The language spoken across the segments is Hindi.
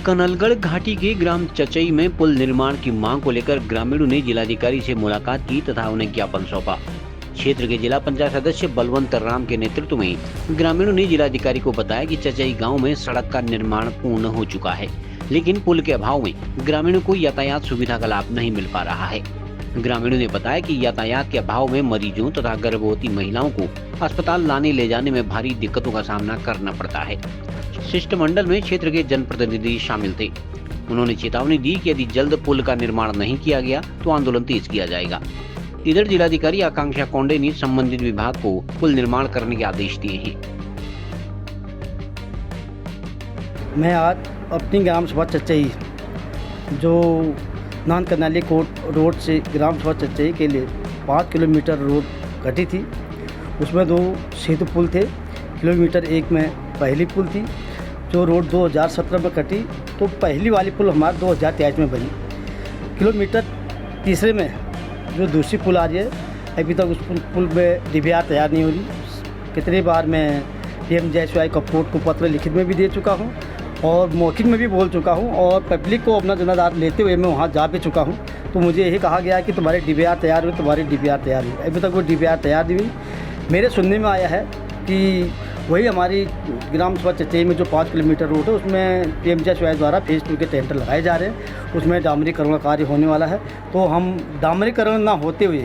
कनलगढ़ घाटी के ग्राम चचई में पुल निर्माण की मांग को लेकर ग्रामीणों ने जिलाधिकारी से मुलाकात की तथा उन्हें ज्ञापन सौंपा। क्षेत्र के जिला पंचायत सदस्य बलवंत राम के नेतृत्व में ग्रामीणों ने जिलाधिकारी को बताया कि चचई गांव में सड़क का निर्माण पूर्ण हो चुका है, लेकिन पुल के अभाव में ग्रामीणों को यातायात सुविधा का लाभ नहीं मिल पा रहा है। ग्रामीणों ने बताया कि यातायात के अभाव में मरीजों तथा गर्भवती महिलाओं को अस्पताल लाने ले जाने में भारी दिक्कतों का सामना करना पड़ता है। शिष्टमंडल में क्षेत्र के जनप्रतिनिधि शामिल थे। उन्होंने चेतावनी दी कि यदि जल्द पुल का निर्माण नहीं किया गया तो आंदोलन तेज किया जाएगा। इधर जिलाधिकारी आकांक्षा कोंडे ने संबंधित विभाग को पुल निर्माण करने के आदेश दिए हैं। मैं आज अपनी ग्राम सभा चचई जो नान करनाली कोट रोड से ग्राम सभा चचई के लिए 5 किलोमीटर रोड कटी थी, उसमें 2 सेतु पुल थे। किलोमीटर 1 में पहली पुल थी जो रोड 2017 में कटी, तो पहली वाली पुल हमारे 2023 में बनी। किलोमीटर तीसरे में जो दूसरी पुल आ रही है, अभी तक उस पुल में डीबीआर तैयार नहीं हो रही। कितनी बार मैं पीएम जयसवाई कोर्ट को पत्र लिखित में भी दे चुका हूँ और मौखिक में भी बोल चुका हूँ और पब्लिक को अपना जिम्मेदार लेते हुए मैं वहाँ जा भी चुका हूँ। तो मुझे यही कहा गया कि तुम्हारी डीबीआर तैयार हुई, तुम्हारी डीबीआर तैयार हुई। अभी तक वो डीबीआर तैयार नहीं हुई। मेरे सुनने में आया है कि वही हमारी ग्राम सभा चचई में जो 5 किलोमीटर रोड है उसमें पीएम जयसवाई द्वारा फेज़ 2 के टेंडर लगाए जा रहे हैं। उसमें डामरीकरण का कार्य होने वाला है, तो हम डामरीकरण ना होते हुए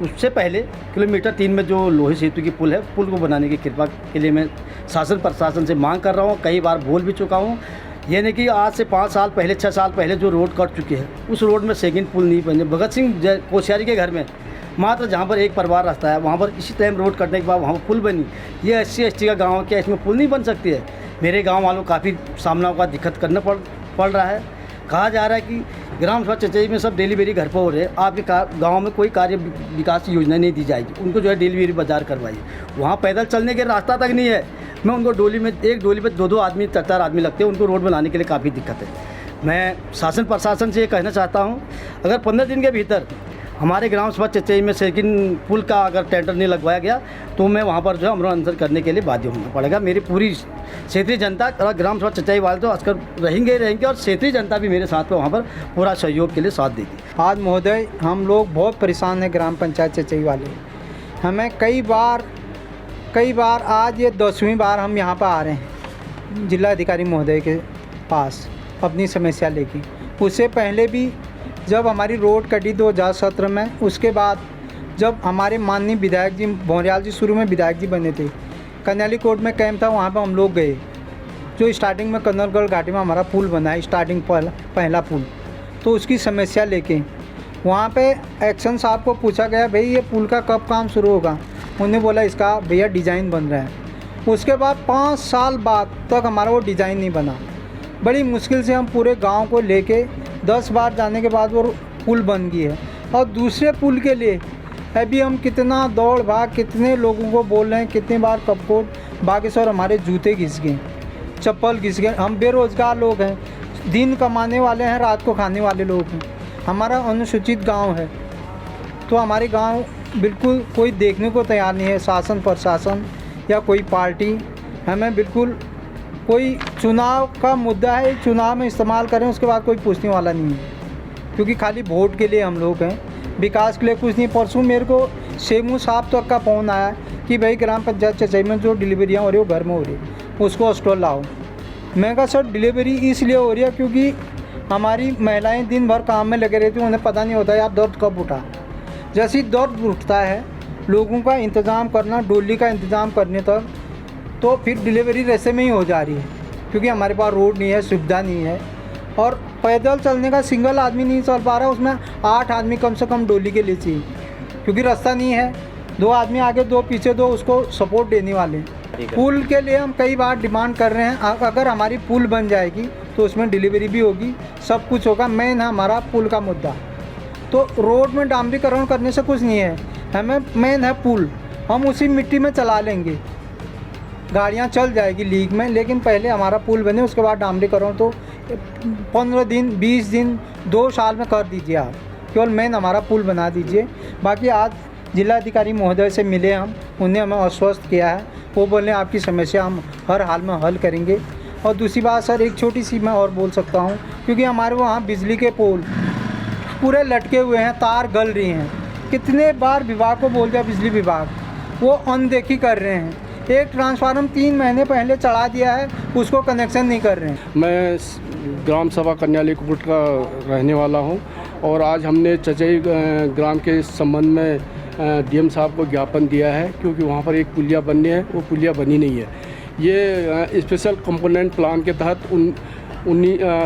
उससे पहले किलोमीटर 3 में जो लोहे सेतु की पुल है, पुल को बनाने की कृपा के लिए मैं शासन प्रशासन से मांग कर रहा हूँ। कई बार बोल भी चुका हूँ। ये नहीं कि आज से 5 साल पहले 6 साल पहले जो रोड कट चुकी है उस रोड में सेकंड पुल नहीं बने। भगत सिंह कोश्यारी के घर में मात्र जहाँ पर एक परिवार रहता है वहाँ पर इसी टाइम रोड कटने के बाद वहाँ पर पुल बनी। ये SC/ST का गाँव है, क्या इसमें पुल नहीं बन सकती है? मेरे गाँव वालों को काफ़ी सामना का दिक्कत करना पड़ रहा है। कहा जा रहा है कि ग्राम सभा चचई में सब डिलीवरी घर पर हो रहे हैं, आपके गांव में कोई कार्य विकास योजना नहीं दी जाएगी। उनको जो है डिलीवरी बाजार करवाइए। वहाँ पैदल चलने के रास्ता तक नहीं है। मैं उनको डोली में 1 डोली में 2-2 आदमी 4-4 आदमी लगते हैं। उनको रोड बनाने के लिए काफ़ी दिक्कत है। मैं शासन प्रशासन से ये कहना चाहता हूँ, अगर 15 दिन के भीतर हमारे ग्राम सभा चचई में सेकंड पुल का अगर टेंडर नहीं लगवाया गया तो मैं वहाँ पर जो है अमरण अनशन करने के लिए बाध्य होना पड़ेगा। मेरी पूरी क्षेत्रीय जनता और ग्राम सभा चचई वाले तो अक्सर रहेंगे और क्षेत्रीय जनता भी मेरे साथ में वहाँ पर पूरा सहयोग के लिए साथ देगी। आज महोदय हम लोग बहुत परेशान हैं, ग्राम पंचायत चचई वाले। हमें कई बार आज ये 10वीं बार हम यहाँ पर आ रहे हैं जिलाधिकारी महोदय के पास अपनी समस्या लेके। उससे पहले भी जब हमारी रोड कटी 2017 में, उसके बाद जब हमारे माननीय विधायक जी भौरियाल जी शुरू में विधायक जी बने थे, कन्याली कोर्ट में कैंप था, वहाँ पर हम लोग गए। जो स्टार्टिंग में कनलगढ़ घाटी में हमारा पुल बना है, स्टार्टिंग पहला पुल, तो उसकी समस्या लेके वहाँ पे एक्शन साहब को पूछा गया, भाई ये पुल का कब काम शुरू होगा? उन्होंने बोला इसका भैया डिज़ाइन बन रहा है। उसके बाद 5 साल बाद तक हमारा वो डिज़ाइन नहीं बना। बड़ी मुश्किल से हम पूरे गाँव को लेके 10 बार जाने के बाद वो पुल बन गई है। और दूसरे पुल के लिए अभी हम कितना दौड़ भाग, कितने लोगों को बोल रहे हैं, कितनी बार कपकोट बागेश्वर हमारे जूते घिस गए, चप्पल घिस गए। हम बेरोज़गार लोग हैं, दिन कमाने वाले हैं, रात को खाने वाले लोग हैं। हमारा अनुसूचित गांव है, तो हमारे गांव बिल्कुल कोई देखने को तैयार नहीं है। शासन प्रशासन या कोई पार्टी हमें बिल्कुल, कोई चुनाव का मुद्दा है, चुनाव में इस्तेमाल करें, उसके बाद कोई पूछने वाला नहीं है, क्योंकि खाली वोट के लिए हम लोग हैं, विकास के लिए कुछ नहीं। परसों मेरे को सेमू साहब तक का फ़ोन आया कि भाई ग्राम पंचायत चचई में जो डिलीवरियाँ हो रही है वो घर में हो रही है, उसको स्टॉल लाओ। मैं कहा सर डिलीवरी इसलिए हो रही है क्योंकि हमारी महिलाएं दिन भर काम में लगे रहती हैं, उन्हें पता नहीं होता यार दर्द कब उठा। जैसे ही दर्द उठता है, लोगों का इंतज़ाम करना, डोली का इंतज़ाम करने तक, तो फिर डिलीवरी वैसे में ही हो जा रही है, क्योंकि हमारे पास रोड नहीं है, सुविधा नहीं है। और पैदल चलने का सिंगल आदमी नहीं चल पा रहा, उसमें 8 आदमी कम से कम डोली के लिए चाहिए, क्योंकि रास्ता नहीं है। 2 आदमी आगे 2 पीछे, 2 उसको सपोर्ट देने वाले। पुल के लिए हम कई बार डिमांड कर रहे हैं, अगर हमारी पुल बन जाएगी तो उसमें डिलीवरी भी होगी, सब कुछ होगा। मेन है हमारा पुल का मुद्दा। तो रोड में डामरीकरण करने से कुछ नहीं है, हमें मेन है पुल। हम उसी मिट्टी में चला लेंगे, गाड़ियाँ चल जाएगी लीक में, लेकिन पहले हमारा पुल बने, उसके बाद डामरीकरण तो 15 दिन 20 दिन 2 साल में कर दीजिए आप। केवल मेन हमारा पुल बना दीजिए। बाकी आज जिलाधिकारी महोदय से मिले हम, उन्हें हमें आश्वस्त किया है, वो बोले आपकी समस्या हम हर हाल में हल करेंगे। और दूसरी बात सर, एक छोटी सी मैं और बोल सकता हूँ, क्योंकि हमारे वहाँ बिजली के पोल पूरे लटके हुए हैं, तार गल रही हैं। कितने बार विभाग को बोल दिया, बिजली विभाग, वो अनदेखी कर रहे हैं। एक ट्रांसफार्मर 3 महीने पहले चढ़ा दिया है, उसको कनेक्शन नहीं कर रहे हैं। मैं ग्राम सभा कन्याली कोट का रहने वाला हूं और आज हमने चचई ग्राम के संबंध में डीएम साहब को ज्ञापन दिया है, क्योंकि वहां पर एक पुलिया बननी है, वो पुलिया बनी नहीं है। ये स्पेशल कंपोनेंट प्लान के तहत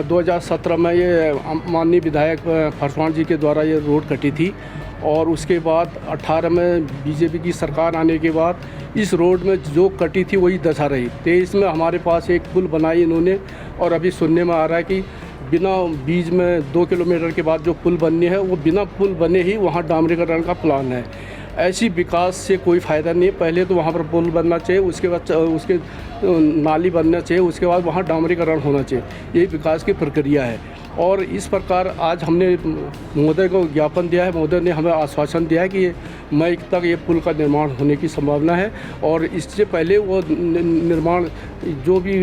2017 में ये माननीय विधायक फरसवान जी के द्वारा ये रोड कटी थी और उसके बाद 18 में बीजेपी की सरकार आने के बाद इस रोड में जो कटी थी वही दशा रही। 23 में हमारे पास एक पुल बनाई इन्होंने और अभी सुनने में आ रहा है कि बिना बीच में 2 किलोमीटर के बाद जो पुल बननी है वो बिना पुल बने ही वहाँ डामरीकरण का प्लान है। ऐसी विकास से कोई फ़ायदा नहीं है। पहले तो वहाँ पर पुल बनना चाहिए, उसके बाद उसके नाली बनना चाहिए, उसके बाद वहाँ डामरीकरण होना चाहिए। यही विकास की प्रक्रिया है और इस प्रकार आज हमने महोदय को ज्ञापन दिया है। महोदय ने हमें आश्वासन दिया है कि मई तक ये पुल का निर्माण होने की संभावना है और इससे पहले वो निर्माण जो भी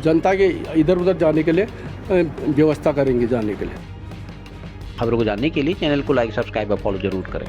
जनता के इधर उधर जाने के लिए व्यवस्था करेंगे जाने के लिए। खबरों को जानने के लिए चैनल को लाइक, सब्सक्राइब और फॉलो जरूर करें।